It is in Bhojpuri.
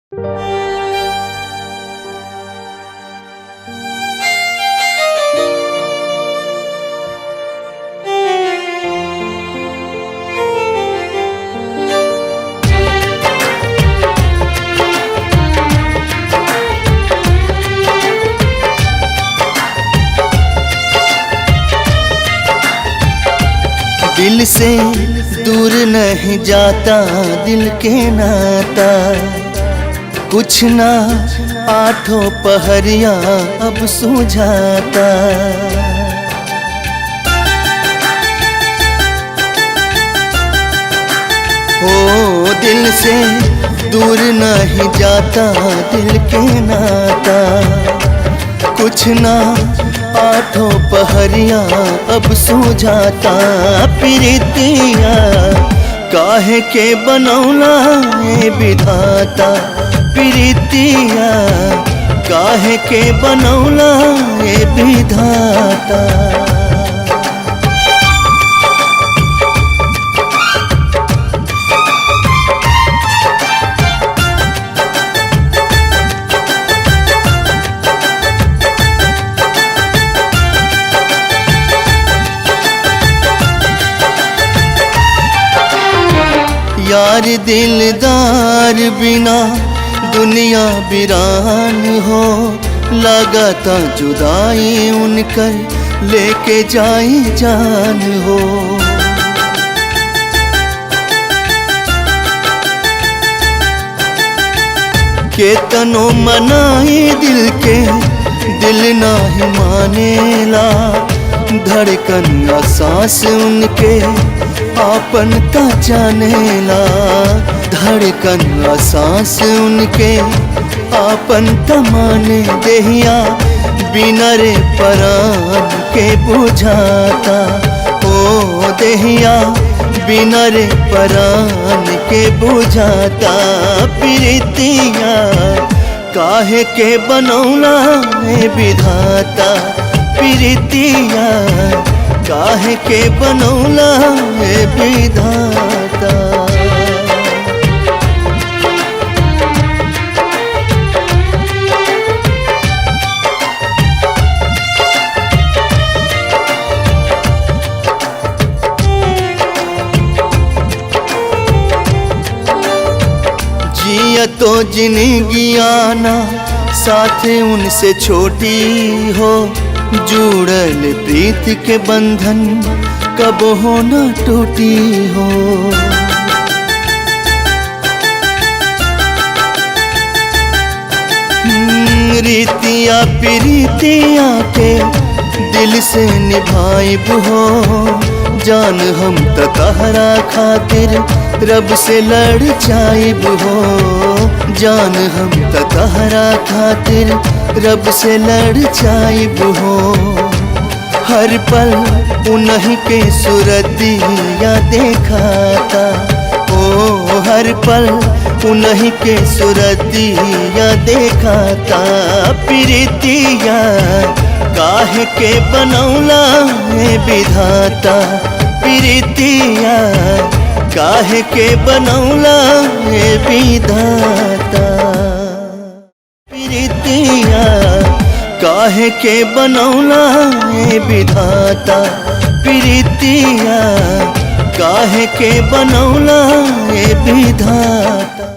दिल से दूर नहीं जाता दिल के नाता, कुछ ना आठों पहरिया अब सुझाता। ओ दिल से दूर नहीं जाता दिल के नाता, कुछ ना आठों पहरिया अब सुझाता। प्रीतिया काहे के बनौला है विधाता, प्रीतिया काहे के बनौला है विधाता। यार दिलदार बिना दुनिया वीरान हो, लगाता जुदाई उनकर लेके जाए जान हो। केतनो मनाई दिल के दिल नाही मानेला, धड़कन या सांस उनके आपन का जानेला। धड़कन या सांस उनके आपन का माने, देहिया बिना रे परान के बुझाता। ओ देहिया बिना रे परान के बुझाता। प्रीतिया काहे के बनौला है विधाता, प्रीतिया काहे के बनौला है विधाता। जिया तो जिंदगी आना साथ उनसे छोटी हो, जुड़ल प्रीत के बंधन कब हो न टूटी हो। रीतिया प्रीतिया के दिल से निभाइब हो, जान हम तहरा खातिर रब से लड़ जाइब हो। जान हम तहरा खातिर रब से लड़ जाइब हो। हर पल उन्हीं के सूरतिया देखाता। ओ हर पल उन्हीं के सूरतिया देखाता। प्रीतिया काहे के बनौला है विधाता, प्रीतिया काहे के बनौला है विधाता। प्रीतिया काहे के बनौला है विधाता, प्रीतिया काहे के बनौला है विधाता।